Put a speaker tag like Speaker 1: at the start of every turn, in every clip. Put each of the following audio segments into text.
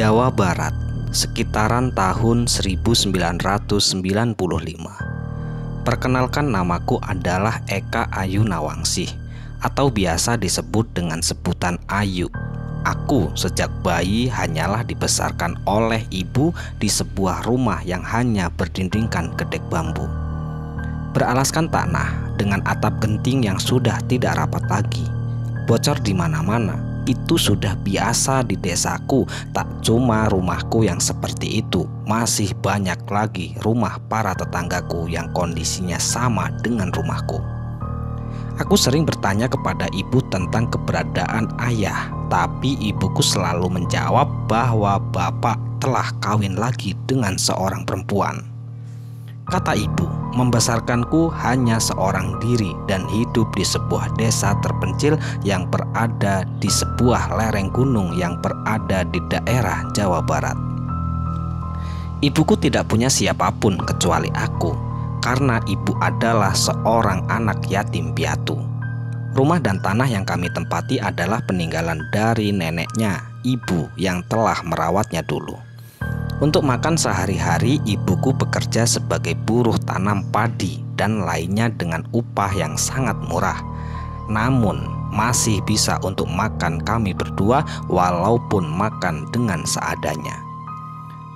Speaker 1: Jawa Barat, sekitaran tahun 1995. Perkenalkan, namaku adalah Eka Ayu Nawangsih atau biasa disebut dengan sebutan Ayu. Aku sejak bayi hanyalah dibesarkan oleh ibu di sebuah rumah yang hanya berdindingkan gedek bambu, beralaskan tanah dengan atap genting yang sudah tidak rapat lagi, bocor di mana-mana. Itu sudah biasa di desaku. Tak cuma rumahku yang seperti itu, masih banyak lagi rumah para tetanggaku yang kondisinya sama dengan rumahku. Aku sering bertanya kepada ibu tentang keberadaan ayah, tapi ibuku selalu menjawab bahwa bapak telah kawin lagi dengan seorang perempuan. Kata ibu, membesarkanku hanya seorang diri dan hidup di sebuah desa terpencil yang berada di sebuah lereng gunung yang berada di daerah Jawa Barat. Ibuku tidak punya siapapun kecuali aku, karena ibu adalah seorang anak yatim piatu. Rumah dan tanah yang kami tempati adalah peninggalan dari neneknya, ibu yang telah merawatnya dulu. Untuk makan sehari-hari, ibuku bekerja sebagai buruh tanam padi dan lainnya dengan upah yang sangat murah. Namun, masih bisa untuk makan kami berdua walaupun makan dengan seadanya.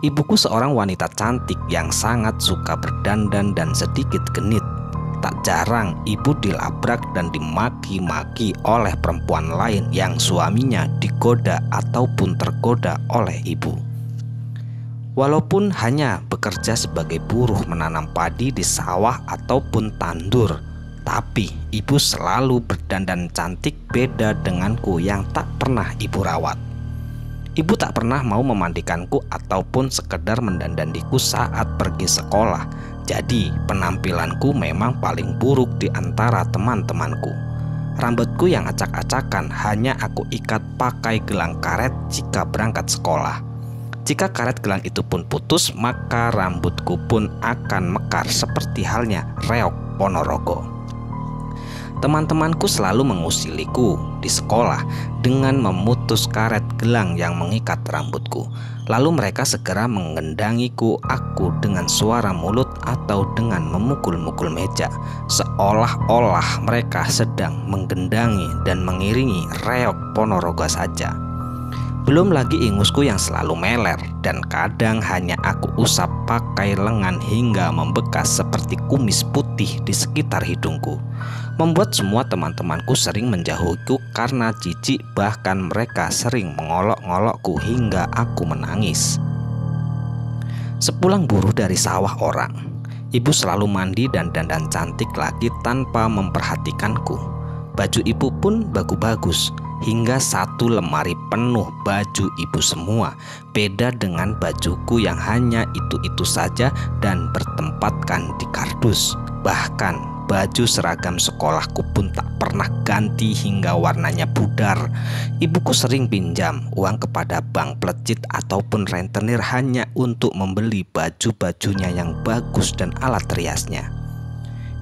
Speaker 1: Ibuku seorang wanita cantik yang sangat suka berdandan dan sedikit genit. Tak jarang ibu dilabrak dan dimaki-maki oleh perempuan lain yang suaminya digoda ataupun tergoda oleh ibu. Walaupun hanya bekerja sebagai buruh menanam padi di sawah ataupun tandur, tapi ibu selalu berdandan cantik, beda denganku yang tak pernah ibu rawat. Ibu tak pernah mau memandikanku ataupun sekedar mendandandiku saat pergi sekolah. Jadi penampilanku memang paling buruk di antara teman-temanku. Rambutku yang acak-acakan hanya aku ikat pakai gelang karet jika berangkat sekolah. Jika karet gelang itu pun putus, maka rambutku pun akan mekar seperti halnya reok Ponorogo. Teman-temanku selalu mengusiliku di sekolah dengan memutus karet gelang yang mengikat rambutku. Lalu mereka segera mengendangiku aku dengan suara mulut atau dengan memukul-mukul meja, seolah-olah mereka sedang menggendangi dan mengiringi reok Ponorogo saja. Belum lagi ingusku yang selalu meler dan kadang hanya aku usap pakai lengan hingga membekas seperti kumis putih di sekitar hidungku. Membuat semua teman-temanku sering menjauhiku karena jijik, bahkan mereka sering mengolok-ngolokku hingga aku menangis. Sepulang buruh dari sawah orang, ibu selalu mandi dan dandan cantik lagi tanpa memperhatikanku. Baju ibu pun bagus-bagus, hingga satu lemari penuh baju ibu semua, beda dengan bajuku yang hanya itu-itu saja dan bertempatkan di kardus. Bahkan baju seragam sekolahku pun tak pernah ganti hingga warnanya pudar. Ibuku sering pinjam uang kepada bank plecit ataupun rentenir hanya untuk membeli baju-bajunya yang bagus dan alat riasnya.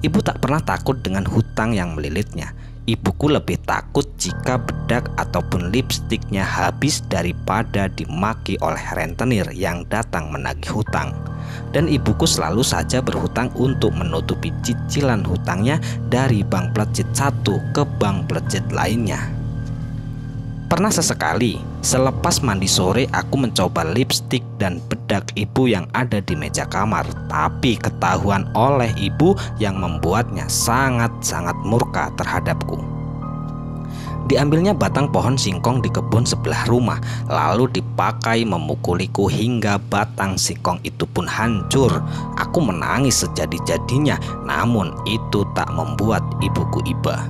Speaker 1: Ibu tak pernah takut dengan hutang yang melilitnya. Ibuku lebih takut jika bedak ataupun lipstiknya habis daripada dimaki oleh rentenir yang datang menagih hutang. Dan ibuku selalu saja berhutang untuk menutupi cicilan hutangnya dari bank plecit satu ke bank plecit lainnya. Pernah sesekali, selepas mandi sore aku mencoba lipstik dan bedak ibu yang ada di meja kamar, tapi ketahuan oleh ibu yang membuatnya sangat-sangat murka terhadapku. Diambilnya batang pohon singkong di kebun sebelah rumah, lalu dipakai memukuliku hingga batang singkong itu pun hancur. Aku menangis sejadi-jadinya, namun itu tak membuat ibuku iba.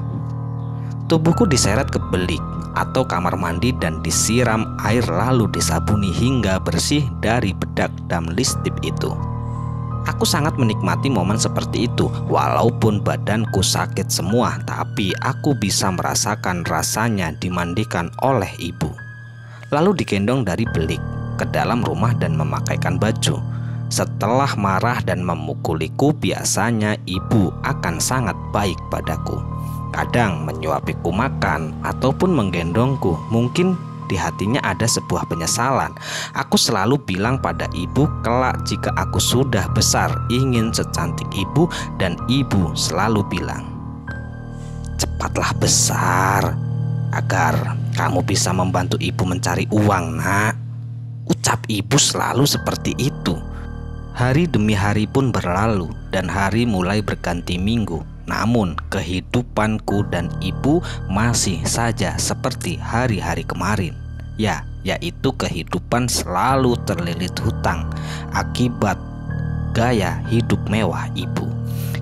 Speaker 1: Tubuhku diseret ke belik atau kamar mandi dan disiram air lalu disabuni hingga bersih dari bedak dan lipstik itu. Aku sangat menikmati momen seperti itu. Walaupun badanku sakit semua, tapi aku bisa merasakan rasanya dimandikan oleh ibu, lalu digendong dari belik ke dalam rumah dan memakaikan baju. Setelah marah dan memukuliku, biasanya ibu akan sangat baik padaku. Kadang menyuapiku makan ataupun menggendongku, mungkin di hatinya ada sebuah penyesalan. Aku selalu bilang pada ibu kelak jika aku sudah besar ingin secantik ibu, dan ibu selalu bilang, cepatlah besar agar kamu bisa membantu ibu mencari uang, nak. Ucap ibu selalu seperti itu. Hari demi hari pun berlalu dan hari mulai berganti minggu. Namun kehidupanku dan ibu masih saja seperti hari-hari kemarin. Yaitu kehidupan selalu terlilit hutang akibat gaya hidup mewah ibu.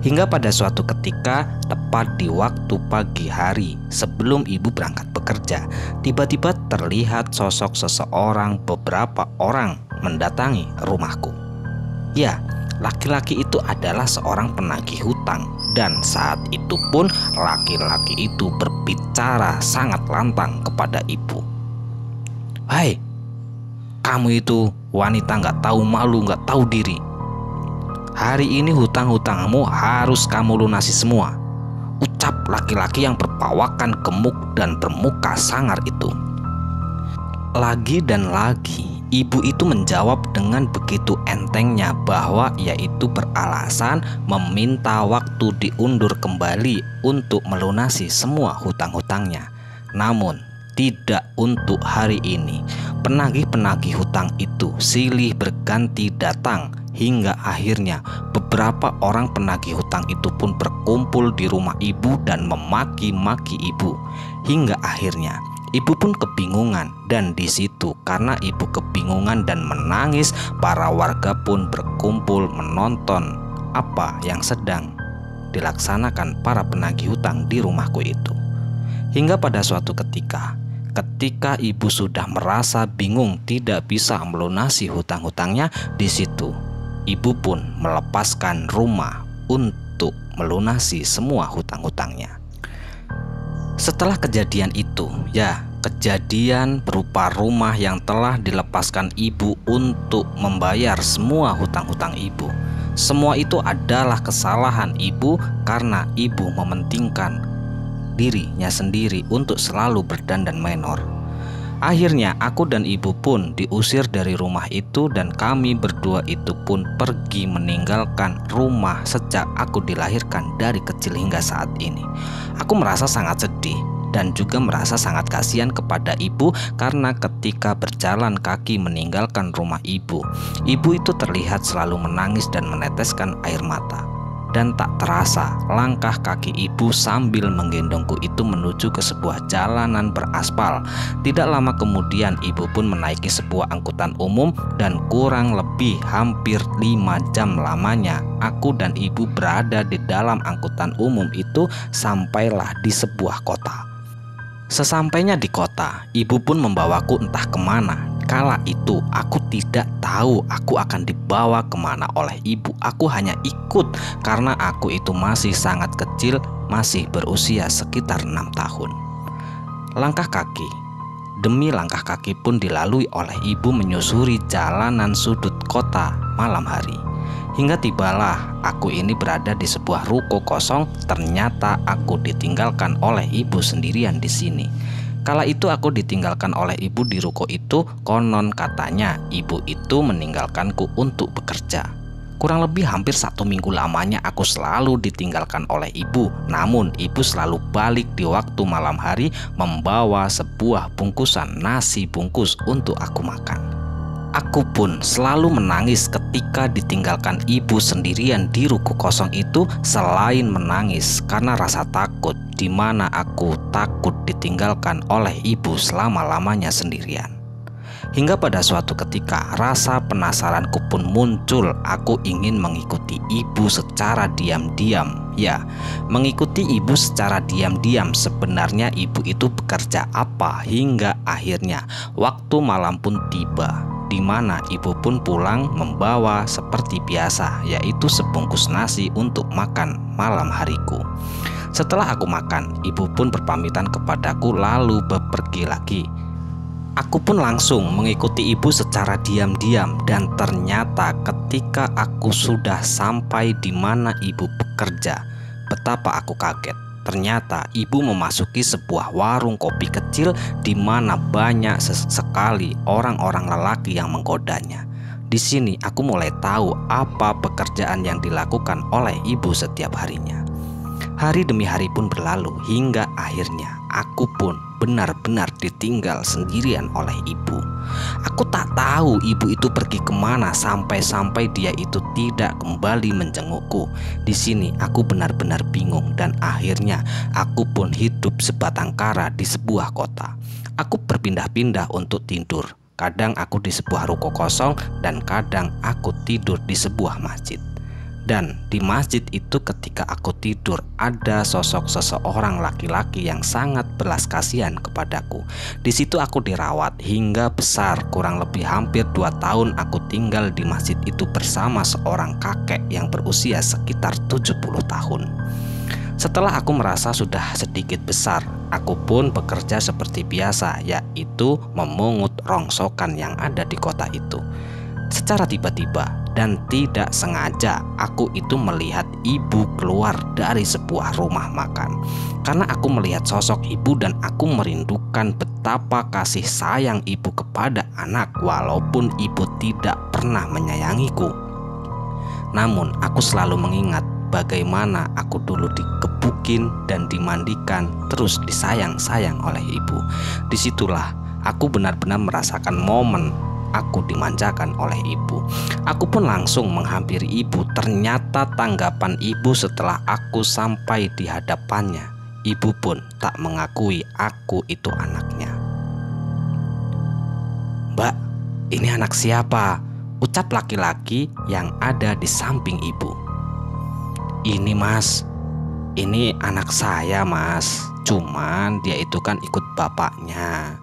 Speaker 1: Hingga pada suatu ketika, tepat di waktu pagi hari sebelum ibu berangkat bekerja, tiba-tiba terlihat sosok seseorang, beberapa orang mendatangi rumahku. Laki-laki itu adalah seorang penagih hutang, dan saat itu pun laki-laki itu berbicara sangat lantang kepada ibu. "Hai, kamu itu wanita gak tahu malu, gak tahu diri. Hari ini hutang-hutangmu harus kamu lunasi semua," ucap laki-laki yang berpawakan gemuk dan bermuka sangar itu. Lagi dan lagi ibu itu menjawab dengan begitu entengnya bahwa ia itu beralasan meminta waktu diundur kembali untuk melunasi semua hutang-hutangnya. Namun tidak untuk hari ini. Penagih-penagih hutang itu silih berganti datang, hingga akhirnya beberapa orang penagih hutang itu pun berkumpul di rumah ibu dan memaki-maki ibu. Hingga akhirnya ibu pun kebingungan, dan di situ karena ibu kebingungan dan menangis, para warga pun berkumpul menonton apa yang sedang dilaksanakan para penagih hutang di rumahku itu. Hingga pada suatu ketika ibu sudah merasa bingung tidak bisa melunasi hutang-hutangnya, di situ ibu pun melepaskan rumah untuk melunasi semua hutang-hutangnya. Setelah kejadian itu, kejadian berupa rumah yang telah dilepaskan ibu untuk membayar semua hutang-hutang ibu. Semua itu adalah kesalahan ibu karena ibu mementingkan dirinya sendiri untuk selalu berdandan menor. Akhirnya aku dan ibu pun diusir dari rumah itu, dan kami berdua itu pun pergi meninggalkan rumah sejak aku dilahirkan dari kecil hingga saat ini. Aku merasa sangat sedih dan juga merasa sangat kasihan kepada ibu karena ketika berjalan kaki meninggalkan rumah ibu itu terlihat selalu menangis dan meneteskan air mata. Dan tak terasa langkah kaki ibu sambil menggendongku itu menuju ke sebuah jalanan beraspal. Tidak lama kemudian ibu pun menaiki sebuah angkutan umum, dan kurang lebih hampir 5 jam lamanya aku dan ibu berada di dalam angkutan umum itu sampailah di sebuah kota. Sesampainya di kota, ibu pun membawaku entah kemana. Kala itu aku tidak tahu aku akan dibawa kemana oleh ibu. Aku hanya ikut karena aku itu masih sangat kecil, masih berusia sekitar 6 tahun. Langkah kaki demi langkah kaki pun dilalui oleh ibu menyusuri jalanan sudut kota malam hari. Hingga tibalah aku ini berada di sebuah ruko kosong. Ternyata aku ditinggalkan oleh ibu sendirian di sini. Kala itu aku ditinggalkan oleh ibu di ruko itu. Konon katanya ibu itu meninggalkanku untuk bekerja. Kurang lebih hampir 1 minggu lamanya aku selalu ditinggalkan oleh ibu. Namun ibu selalu balik di waktu malam hari membawa sebuah bungkusan nasi bungkus untuk aku makan. Aku pun selalu menangis ketika ditinggalkan ibu sendirian di ruko kosong itu. Selain menangis karena rasa takut, di mana aku takut ditinggalkan oleh ibu selama-lamanya sendirian. Hingga pada suatu ketika rasa penasaranku pun muncul. Aku ingin mengikuti ibu secara diam-diam. Mengikuti ibu secara diam-diam. Sebenarnya ibu itu bekerja apa? Hingga akhirnya waktu malam pun tiba, di mana ibu pun pulang membawa seperti biasa, yaitu sebungkus nasi untuk makan malam hariku. Setelah aku makan, ibu pun berpamitan kepadaku lalu bepergi lagi. Aku pun langsung mengikuti ibu secara diam-diam, dan ternyata ketika aku sudah sampai di mana ibu bekerja, betapa aku kaget. Ternyata ibu memasuki sebuah warung kopi kecil di mana banyak sekali orang-orang lelaki yang menggodanya. Di sini aku mulai tahu apa pekerjaan yang dilakukan oleh ibu setiap harinya. Hari demi hari pun berlalu hingga akhirnya aku pun benar-benar ditinggal sendirian oleh ibu. Aku tak tahu ibu itu pergi kemana sampai-sampai dia itu tidak kembali menjengukku. Di sini aku benar-benar bingung dan akhirnya aku pun hidup sebatang kara di sebuah kota. Aku berpindah-pindah untuk tidur. Kadang aku di sebuah ruko kosong dan kadang aku tidur di sebuah masjid. Dan di masjid itu ketika aku tidur ada sosok seseorang laki-laki yang sangat belas kasihan kepadaku. Di situ aku dirawat hingga besar, kurang lebih hampir 2 tahun aku tinggal di masjid itu bersama seorang kakek yang berusia sekitar 70 tahun. Setelah aku merasa sudah sedikit besar, aku pun bekerja seperti biasa, yaitu memungut rongsokan yang ada di kota itu. Secara tiba-tiba dan tidak sengaja aku itu melihat ibu keluar dari sebuah rumah makan. Karena aku melihat sosok ibu dan aku merindukan betapa kasih sayang ibu kepada anak walaupun ibu tidak pernah menyayangiku. Namun aku selalu mengingat bagaimana aku dulu dikebukin dan dimandikan terus disayang-sayang oleh ibu. Disitulah aku benar-benar merasakan momen aku dimanjakan oleh ibu. Aku pun langsung menghampiri ibu. Ternyata tanggapan ibu setelah aku sampai di hadapannya, ibu pun tak mengakui aku itu anaknya. "Mbak, ini anak siapa?" ucap laki-laki yang ada di samping ibu. "Ini mas, ini anak saya mas. Cuman dia itu kan ikut bapaknya.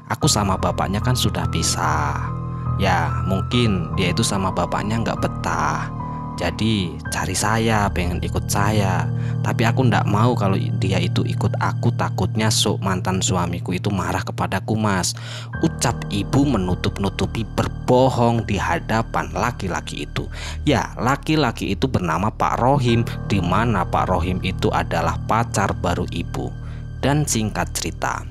Speaker 1: Aku sama bapaknya kan sudah pisah. Ya mungkin dia itu sama bapaknya nggak betah. Jadi cari saya, pengen ikut saya. Tapi aku ndak mau kalau dia itu ikut aku, takutnya mantan suamiku itu marah kepadaku mas," ucap ibu menutup-nutupi berbohong di hadapan laki-laki itu. Ya, laki-laki itu bernama Pak Rohim, di mana Pak Rohim itu adalah pacar baru ibu. Dan singkat cerita,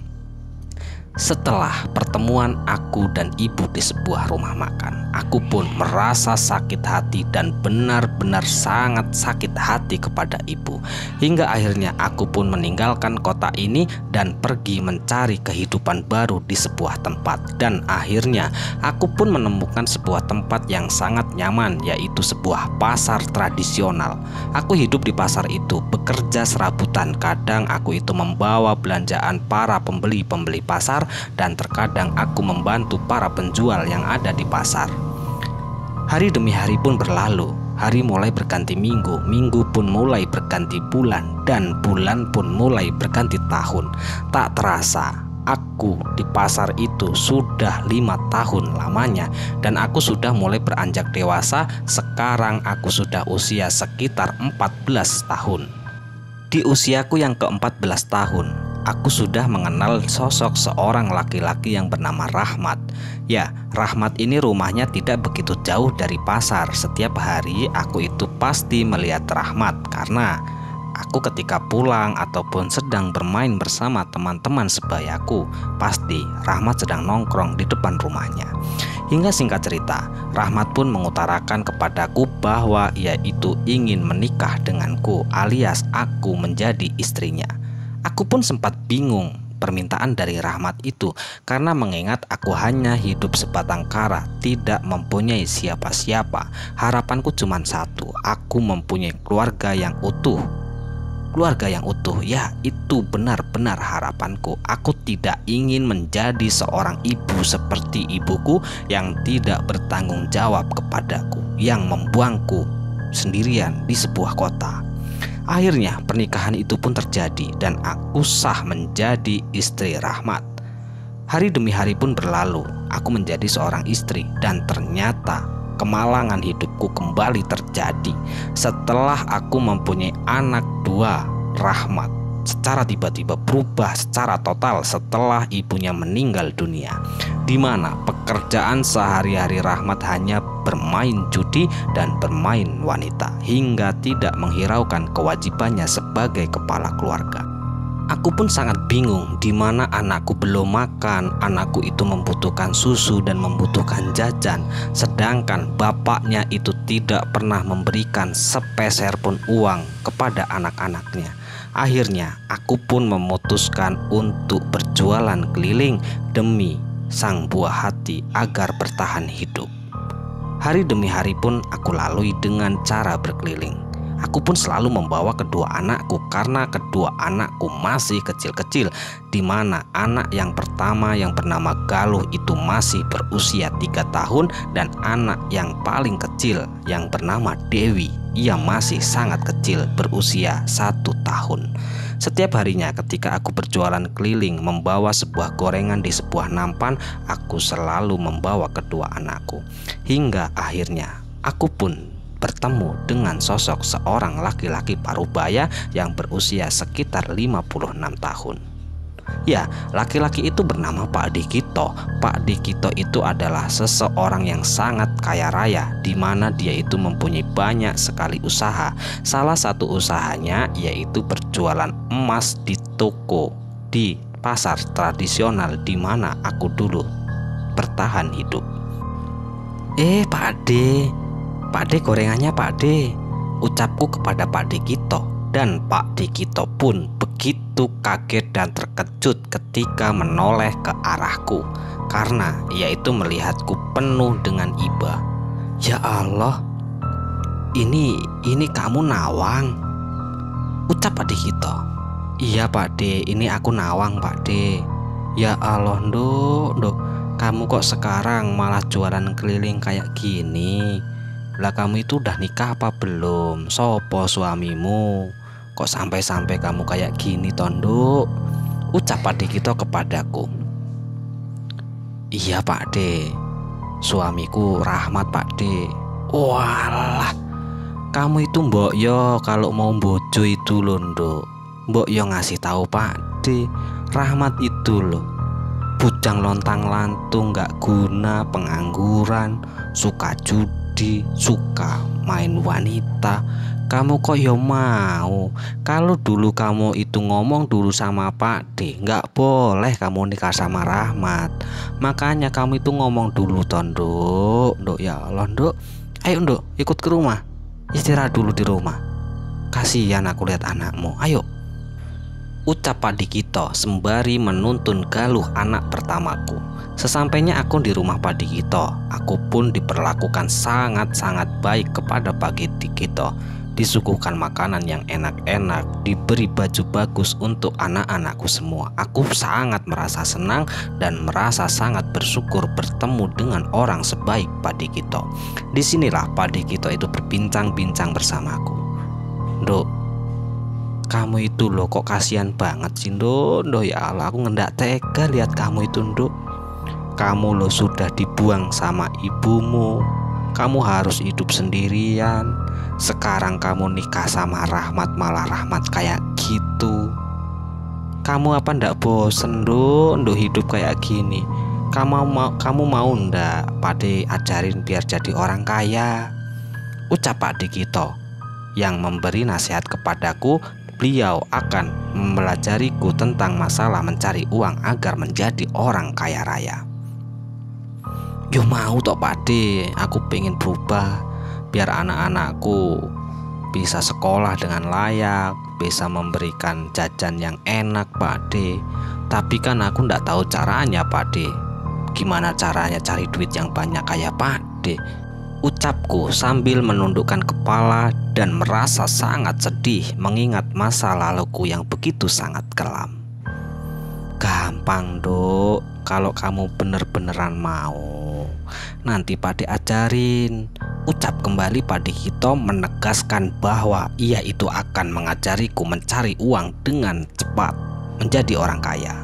Speaker 1: setelah pertemuan aku dan ibu di sebuah rumah makan, aku pun merasa sakit hati dan benar-benar sangat sakit hati kepada ibu. Hingga akhirnya aku pun meninggalkan kota ini dan pergi mencari kehidupan baru di sebuah tempat. Dan akhirnya aku pun menemukan sebuah tempat yang sangat nyaman, yaitu sebuah pasar tradisional. Aku hidup di pasar itu, bekerja serabutan. Kadang aku itu membawa belanjaan para pembeli-pembeli pasar dan terkadang aku membantu para penjual yang ada di pasar. Hari demi hari pun berlalu. Hari mulai berganti minggu, minggu pun mulai berganti bulan, dan bulan pun mulai berganti tahun. Tak terasa aku di pasar itu sudah 5 tahun lamanya, dan aku sudah mulai beranjak dewasa. Sekarang aku sudah usia sekitar 14 tahun. Di usiaku yang ke-14 tahun, aku sudah mengenal sosok seorang laki-laki yang bernama Rahmat. Ya, Rahmat ini rumahnya tidak begitu jauh dari pasar. Setiap hari aku itu pasti melihat Rahmat karena aku ketika pulang ataupun sedang bermain bersama teman-teman sebayaku, pasti Rahmat sedang nongkrong di depan rumahnya. Hingga singkat cerita, Rahmat pun mengutarakan kepadaku bahwa ia itu ingin menikah denganku, alias aku menjadi istrinya. Aku pun sempat bingung permintaan dari Rahmat itu karena mengingat aku hanya hidup sebatang kara, tidak mempunyai siapa-siapa. Harapanku cuma satu, aku mempunyai keluarga yang utuh. Keluarga yang utuh, ya itu benar-benar harapanku. Aku tidak ingin menjadi seorang ibu seperti ibuku yang tidak bertanggung jawab kepadaku, yang membuangku sendirian di sebuah kota. Akhirnya pernikahan itu pun terjadi dan aku sah menjadi istri Rahmat. Hari demi hari pun berlalu, aku menjadi seorang istri dan ternyata kemalangan hidupku kembali terjadi setelah aku mempunyai anak 2, Rahmat. secara tiba-tiba berubah secara total setelah ibunya meninggal dunia, di mana pekerjaan sehari-hari Rahmat hanya bermain judi dan bermain wanita hingga tidak menghiraukan kewajibannya sebagai kepala keluarga. Aku pun sangat bingung di mana anakku belum makan, anakku itu membutuhkan susu dan membutuhkan jajan, sedangkan bapaknya itu tidak pernah memberikan sepeser pun uang kepada anak-anaknya. Akhirnya aku pun memutuskan untuk berjualan keliling demi sang buah hati agar bertahan hidup. Hari demi hari pun aku lalui dengan cara berkeliling. Aku pun selalu membawa kedua anakku karena kedua anakku masih kecil-kecil, di mana anak yang pertama yang bernama Galuh itu masih berusia 3 tahun dan anak yang paling kecil yang bernama Dewi, ia masih sangat kecil berusia 1 tahun. Setiap harinya ketika aku berjualan keliling membawa sebuah gorengan di sebuah nampan, aku selalu membawa kedua anakku. Hingga akhirnya aku pun bertemu dengan sosok seorang laki-laki parubaya yang berusia sekitar 56 tahun. Ya, laki-laki itu bernama Pak Dikito. Pak Dikito itu adalah seseorang yang sangat kaya raya, di mana dia itu mempunyai banyak sekali usaha. Salah satu usahanya yaitu berjualan emas di toko di pasar tradisional di mana aku dulu bertahan hidup. Pak De, gorengannya Pak De, ucapku kepada Pak Dikito. Dan Pak Dikito pun begitu kaget dan terkejut ketika menoleh ke arahku, karena ia itu melihatku penuh dengan iba. Ya Allah, ini kamu Nawang, ucap Pak Dikito. Iya Pak De, ini aku Nawang Pak De. Ya Allah, nduk, kamu kok sekarang malah jualan keliling kayak gini? Lah kamu itu udah nikah apa belum? Sopo suamimu? Kok sampai-sampai kamu kayak gini Tonduk? Ucap Pak Dikito kepadaku. Iya Pak De, suamiku Rahmat Pak De. Walah, kamu itu mbok yo kalau mau bojo itu loh Nduk. Mbok yo ngasih tahu Pak De, Rahmat itu loh bujang lontang-lantung, gak guna, pengangguran, suka judi, suka main wanita. Kamu kok ya mau? Kalau dulu kamu itu ngomong dulu sama Pak D, nggak boleh kamu nikah sama Rahmat. Makanya kamu itu ngomong dulu Nduk. Ya Allah Nduk, ayo Nduk ikut ke rumah, istirahat dulu di rumah. Kasihan aku lihat anakmu, ayo, ucap Pak Dikito sembari menuntun Galuh anak pertamaku. Sesampainya aku di rumah Pak Dikito, aku pun diperlakukan sangat-sangat baik kepada Pak Dikito. Disuguhkan makanan yang enak-enak, diberi baju bagus untuk anak-anakku semua. Aku sangat merasa senang dan merasa sangat bersyukur bertemu dengan orang sebaik Pak Dikito. Disinilah Pak Dikito itu berbincang-bincang bersamaku. Nduk, kamu itu loh kok kasihan banget sih Nduk. Ya Allah, aku ngendak tega lihat kamu itu Nduk. Kamu loh sudah dibuang sama ibumu, kamu harus hidup sendirian. Sekarang kamu nikah sama Rahmat, malah Rahmat kayak gitu. Kamu apa ndak bosen Nduk hidup kayak gini? Kamu mau ndak Pak De ajarin biar jadi orang kaya? Ucap Pak Dikito yang memberi nasihat kepadaku. Beliau akan mempelajariku tentang masalah mencari uang agar menjadi orang kaya raya. Yo mau toh Pak De, aku pengen berubah biar anak-anakku bisa sekolah dengan layak, bisa memberikan jajan yang enak Pak De. Tapi kan aku ndak tahu caranya Pak De. Gimana caranya cari duit yang banyak kayak Pak De? Ucapku sambil menundukkan kepala dan merasa sangat sedih mengingat masa laluku yang begitu sangat kelam. Gampang Nduk, kalau kamu bener-beneran mau, nanti Pak De ajarin. Ucap kembali Pak Dikito menegaskan bahwa ia itu akan mengajariku mencari uang dengan cepat, menjadi orang kaya.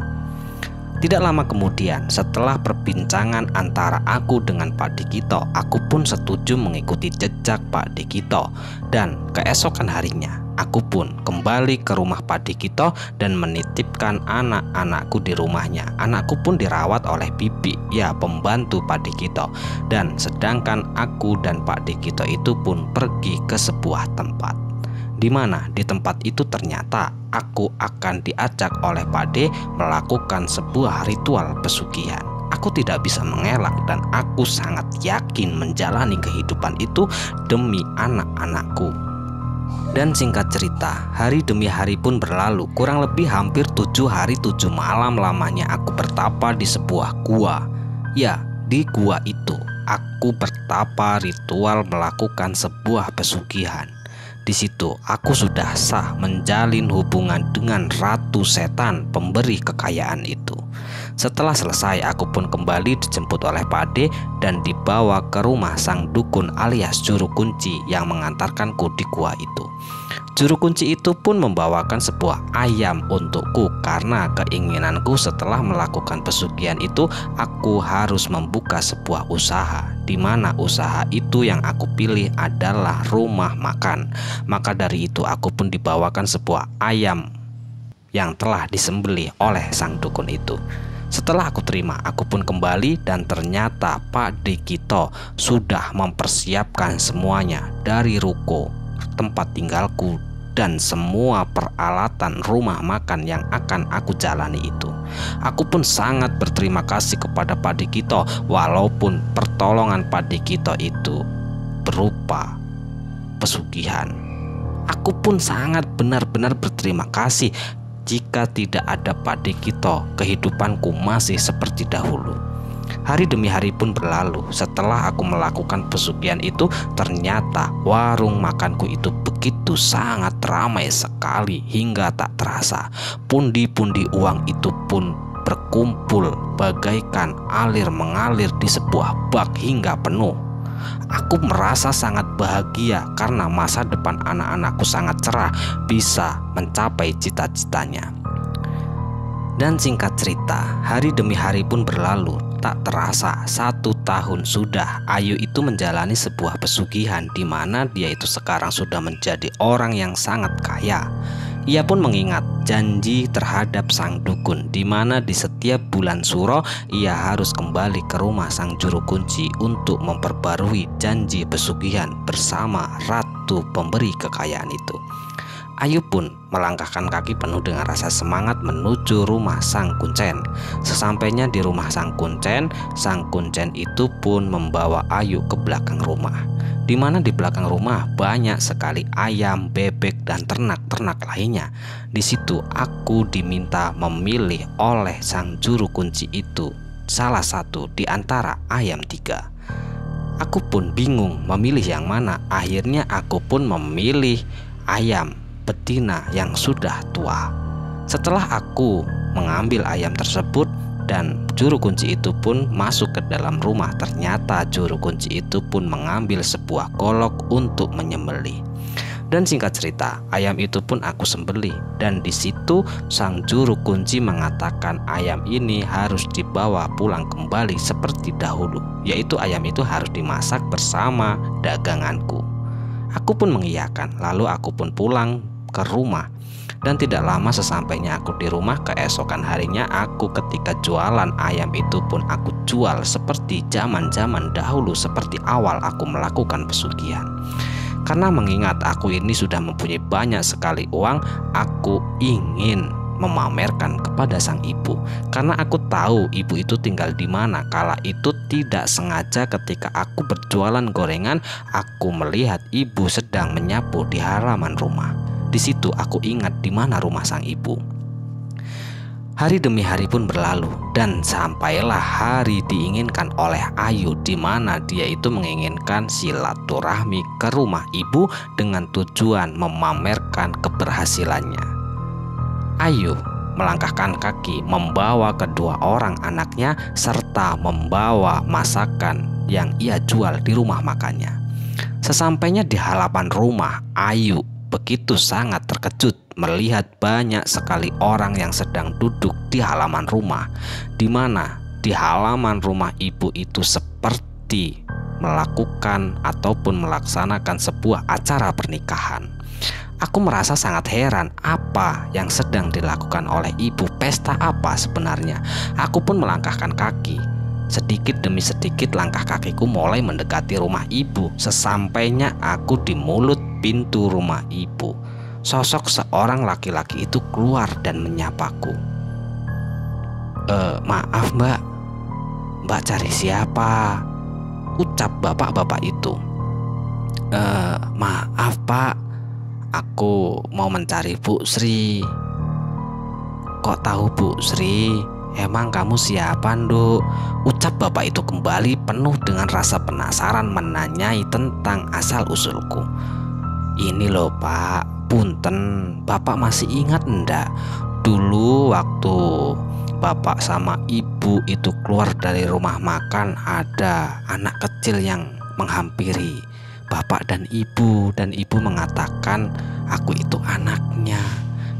Speaker 1: Tidak lama kemudian, setelah perbincangan antara aku dengan Pak Dikito, aku pun setuju mengikuti jejak Pak Dikito. Dan keesokan harinya, Aku pun kembali ke rumah Pak Dikito dan menitipkan anak-anakku di rumahnya. Anakku pun dirawat oleh bibi, ya pembantu Pak Dikito. Dan sedangkan aku dan Pak Dikito itu pun pergi ke sebuah tempat, di mana di tempat itu ternyata aku akan diajak oleh Pak D melakukan sebuah ritual pesugihan. Aku tidak bisa mengelak dan aku sangat yakin menjalani kehidupan itu demi anak-anakku. Dan singkat cerita, hari demi hari pun berlalu. Kurang lebih hampir 7 hari 7 malam lamanya aku bertapa di sebuah gua. Ya, di gua itu aku bertapa ritual melakukan sebuah pesugihan. Di situ aku sudah sah menjalin hubungan dengan Ratu Setan, pemberi kekayaan itu. Setelah selesai, aku pun kembali dijemput oleh Pak D dan dibawa ke rumah sang dukun alias juru kunci yang mengantarkanku di gua itu. Juru kunci itu pun membawakan sebuah ayam untukku karena keinginanku setelah melakukan pesugihan itu aku harus membuka sebuah usaha, di mana usaha itu yang aku pilih adalah rumah makan. Maka dari itu aku pun dibawakan sebuah ayam yang telah disembelih oleh sang dukun itu. Setelah aku terima, aku pun kembali dan ternyata Pak Dikito sudah mempersiapkan semuanya dari ruko, tempat tinggalku, dan semua peralatan rumah makan yang akan aku jalani itu. Aku pun sangat berterima kasih kepada Pak Dikito, walaupun pertolongan Pak Dikito itu berupa pesugihan. Aku pun sangat benar-benar berterima kasih. Jika tidak ada Pak Dikito, kehidupanku masih seperti dahulu. Hari demi hari pun berlalu. Setelah aku melakukan pesugihan itu, ternyata warung makanku itu begitu sangat ramai sekali hingga tak terasa. Pundi-pundi uang itu pun berkumpul bagaikan alir mengalir di sebuah bak hingga penuh. Aku merasa sangat bahagia karena masa depan anak-anakku sangat cerah, bisa mencapai cita-citanya. Dan singkat cerita, hari demi hari pun berlalu. Tak terasa 1 tahun sudah Ayu itu menjalani sebuah pesugihan, di mana dia itu sekarang sudah menjadi orang yang sangat kaya. Ia pun mengingat janji terhadap sang dukun, di mana di setiap bulan suro ia harus kembali ke rumah sang juru kunci untuk memperbarui janji pesugihan bersama Ratu pemberi kekayaan itu. Ayu pun melangkahkan kaki penuh dengan rasa semangat menuju rumah sang kuncen. Sesampainya di rumah sang kuncen itu pun membawa Ayu ke belakang rumah, di mana di belakang rumah banyak sekali ayam, bebek, dan ternak-ternak lainnya. Di situ aku diminta memilih oleh sang juru kunci itu salah satu di antara ayam 3. Aku pun bingung memilih yang mana. Akhirnya aku pun memilih ayam betina yang sudah tua. Setelah aku mengambil ayam tersebut dan juru kunci itu pun masuk ke dalam rumah, ternyata juru kunci itu pun mengambil sebuah golok untuk menyembelih. Dan singkat cerita, ayam itu pun aku sembelih, dan di situ sang juru kunci mengatakan ayam ini harus dibawa pulang kembali seperti dahulu, yaitu ayam itu harus dimasak bersama daganganku. Aku pun mengiyakan, lalu aku pun pulang ke rumah. Dan tidak lama sesampainya aku di rumah, keesokan harinya aku ketika jualan ayam itu pun aku jual seperti zaman-zaman dahulu, seperti awal aku melakukan pesugihan. Karena mengingat aku ini sudah mempunyai banyak sekali uang, aku ingin memamerkan kepada sang ibu. Karena aku tahu ibu itu tinggal di mana. Kala itu tidak sengaja ketika aku berjualan gorengan, aku melihat ibu sedang menyapu di halaman rumah. Di situ aku ingat di mana rumah sang ibu. Hari demi hari pun berlalu dan sampailah hari diinginkan oleh Ayu, di mana dia itu menginginkan silaturahmi ke rumah ibu dengan tujuan memamerkan keberhasilannya. Ayu melangkahkan kaki membawa kedua orang anaknya serta membawa masakan yang ia jual di rumah makannya. Sesampainya di halaman rumah, Ayu begitu sangat terkejut melihat banyak sekali orang yang sedang duduk di halaman rumah, di mana di halaman rumah ibu itu seperti melakukan ataupun melaksanakan sebuah acara pernikahan. Aku merasa sangat heran apa yang sedang dilakukan oleh ibu. Pesta apa sebenarnya? Aku pun melangkahkan kaki. Sedikit demi sedikit langkah kakiku mulai mendekati rumah ibu. Sesampainya aku di mulut pintu rumah ibu, sosok seorang laki-laki itu keluar dan menyapaku. Maaf mbak, mbak cari siapa? Ucap bapak-bapak itu. Maaf pak, aku mau mencari Bu Sri. Kok tahu Bu Sri? Emang kamu siapa, Nduk? Ucap bapak itu kembali penuh dengan rasa penasaran menanyai tentang asal-usulku. Ini loh pak, punten, bapak masih ingat enggak? Dulu waktu bapak sama ibu itu keluar dari rumah makan, ada anak kecil yang menghampiri bapak dan ibu mengatakan aku itu anaknya.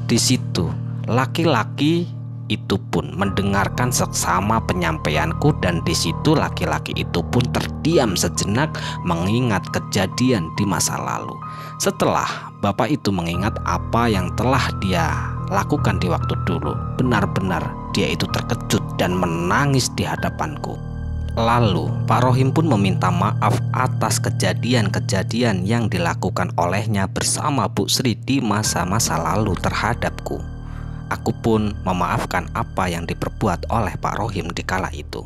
Speaker 1: Di situ laki-laki itu pun mendengarkan seksama penyampaianku, dan di situ laki-laki itu pun terdiam sejenak mengingat kejadian di masa lalu. Setelah bapak itu mengingat apa yang telah dia lakukan di waktu dulu, benar-benar dia itu terkejut dan menangis di hadapanku. Lalu Pak Rohim pun meminta maaf atas kejadian-kejadian yang dilakukan olehnya bersama Bu Sri di masa-masa lalu terhadapku. Aku pun memaafkan apa yang diperbuat oleh Pak Rohim di kala itu.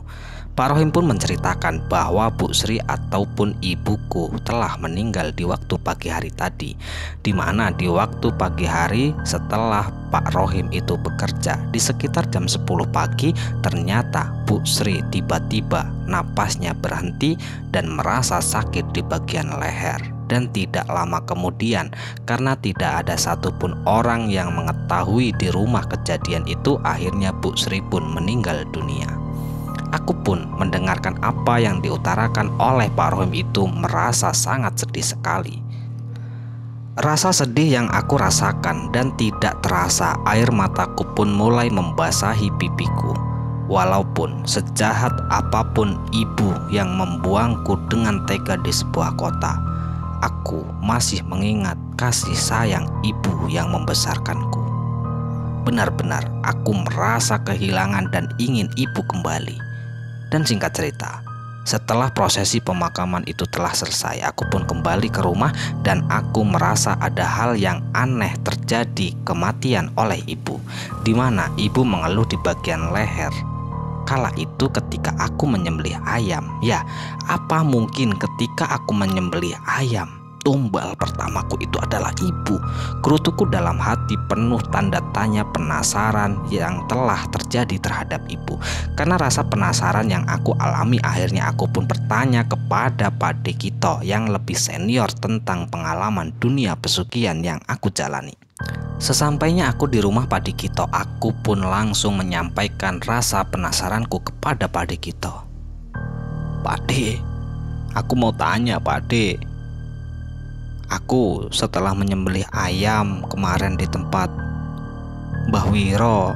Speaker 1: Pak Rohim pun menceritakan bahwa Bu Sri ataupun ibuku telah meninggal di waktu pagi hari tadi, di mana di waktu pagi hari setelah Pak Rohim itu bekerja di sekitar jam 10 pagi, ternyata Bu Sri tiba-tiba napasnya berhenti dan merasa sakit di bagian leher. Dan tidak lama kemudian, karena tidak ada satupun orang yang mengetahui di rumah kejadian itu, akhirnya Bu Sri pun meninggal dunia. Aku pun mendengarkan apa yang diutarakan oleh Pak Rohim itu merasa sangat sedih sekali. Rasa sedih yang aku rasakan dan tidak terasa air mataku pun mulai membasahi pipiku. Walaupun sejahat apapun ibu yang membuangku dengan tega di sebuah kota, aku masih mengingat kasih sayang ibu yang membesarkanku. Benar-benar aku merasa kehilangan dan ingin ibu kembali. Dan singkat cerita, setelah prosesi pemakaman itu telah selesai, aku pun kembali ke rumah dan aku merasa ada hal yang aneh terjadi kematian oleh ibu, di mana ibu mengeluh di bagian leher. Kala itu ketika aku menyembelih ayam, ya apa mungkin ketika aku menyembelih ayam, tumbal pertamaku itu adalah ibu. Gerutuku dalam hati penuh tanda tanya penasaran yang telah terjadi terhadap ibu. Karena rasa penasaran yang aku alami, akhirnya aku pun bertanya kepada Pak Dekito yang lebih senior tentang pengalaman dunia pesugihan yang aku jalani. Sesampainya aku di rumah Pak Dekito, aku pun langsung menyampaikan rasa penasaranku kepada Pak Dekito. Pak De, aku mau tanya Pak De. Aku setelah menyembelih ayam kemarin di tempat Mbah Wiro,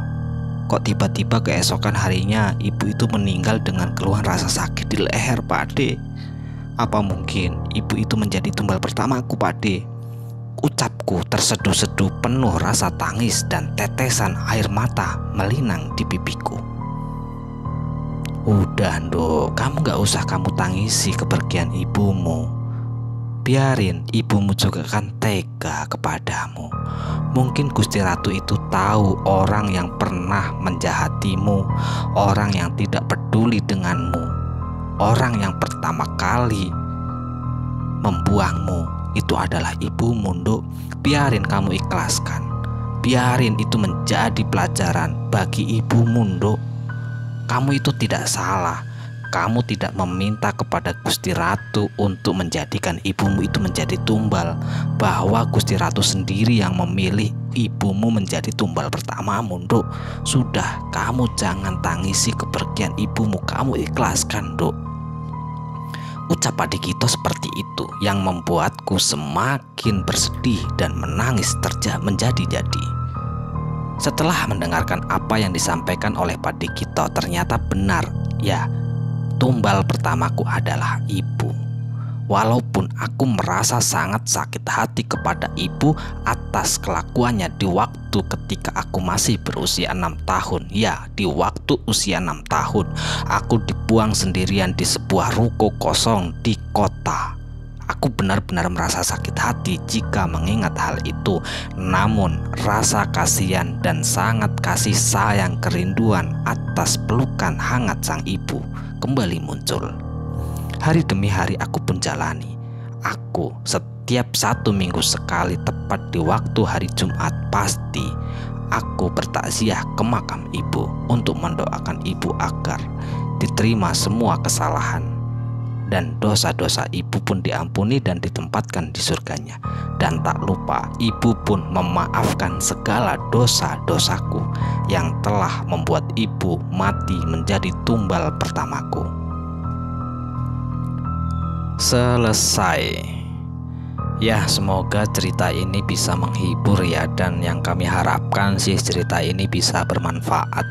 Speaker 1: kok tiba-tiba keesokan harinya ibu itu meninggal dengan keluhan rasa sakit di leher Pak De. Apa mungkin ibu itu menjadi tumbal pertamaku Pak De? Ucapku terseduh-seduh penuh rasa tangis dan tetesan air mata melinang di pipiku. Udah Nduk, kamu gak usah kamu tangisi kepergian ibumu. Biarin, ibumu juga kan tega kepadamu. Mungkin Gusti Ratu itu tahu orang yang pernah menjahatimu, orang yang tidak peduli denganmu, orang yang pertama kali membuangmu itu adalah ibumu, Nduk. Biarin kamu ikhlaskan. Biarin itu menjadi pelajaran bagi ibumu, Nduk. Kamu itu tidak salah. Kamu tidak meminta kepada Gusti Ratu untuk menjadikan ibumu itu menjadi tumbal, bahwa Gusti Ratu sendiri yang memilih ibumu menjadi tumbal pertamamu, Nduk. Sudah, kamu jangan tangisi kepergian ibumu, kamu ikhlaskan, Nduk. Ucap Pak Dekito seperti itu yang membuatku semakin bersedih dan menangis menjadi-jadi. Setelah mendengarkan apa yang disampaikan oleh Pak Dekito, ternyata benar, ya, tumbal pertamaku adalah ibu. Walaupun aku merasa sangat sakit hati kepada ibu atas kelakuannya di waktu ketika aku masih berusia 6 tahun. Ya, di waktu usia 6 tahun, aku dibuang sendirian di sebuah ruko kosong di kota. Aku benar-benar merasa sakit hati jika mengingat hal itu. Namun rasa kasihan dan sangat kasih sayang kerinduan atas pelukan hangat sang ibu kembali muncul. Hari demi hari aku pun jalani. Aku setiap 1 minggu sekali, tepat di waktu hari Jumat, pasti aku bertakziah ke makam ibu untuk mendoakan ibu agar diterima semua kesalahan dan dosa-dosa ibu pun diampuni dan ditempatkan di surganya. Dan tak lupa, ibu pun memaafkan segala dosa-dosaku yang telah membuat ibu mati menjadi tumbal pertamaku. Selesai. Ya, semoga cerita ini bisa menghibur ya, dan yang kami harapkan sih cerita ini bisa bermanfaat.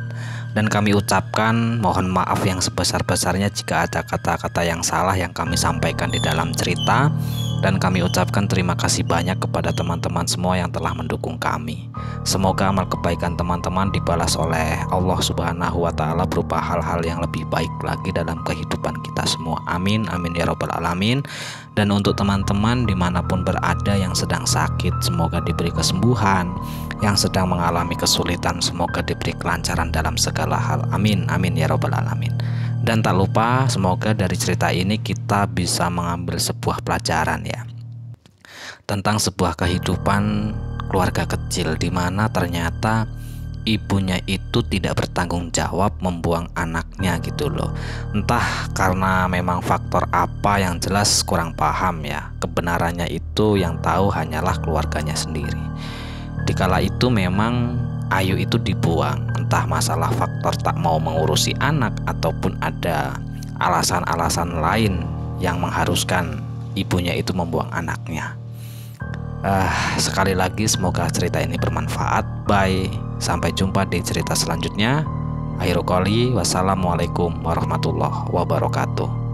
Speaker 1: Dan kami ucapkan mohon maaf yang sebesar-besarnya jika ada kata-kata yang salah yang kami sampaikan di dalam cerita. Dan kami ucapkan terima kasih banyak kepada teman-teman semua yang telah mendukung kami. Semoga amal kebaikan teman-teman dibalas oleh Allah Subhanahu wa Ta'ala berupa hal-hal yang lebih baik lagi dalam kehidupan kita semua. Amin, amin ya robbal alamin. Dan untuk teman-teman dimanapun berada yang sedang sakit, semoga diberi kesembuhan. Yang sedang mengalami kesulitan, semoga diberi kelancaran dalam segala hal. Amin, amin ya robbal alamin. Dan tak lupa, semoga dari cerita ini kita bisa mengambil sebuah pelajaran ya, tentang sebuah kehidupan keluarga kecil di mana ternyata ibunya itu tidak bertanggung jawab membuang anaknya gitu loh. Entah karena memang faktor apa, yang jelas kurang paham ya. Kebenarannya itu yang tahu hanyalah keluarganya sendiri. Dikala itu memang Ayu itu dibuang, entah masalah faktor tak mau mengurusi anak ataupun ada alasan-alasan lain yang mengharuskan ibunya itu membuang anaknya. Sekali lagi semoga cerita ini bermanfaat. Bye, sampai jumpa di cerita selanjutnya. Akhirul qouli, wassalamualaikum warahmatullahi wabarakatuh.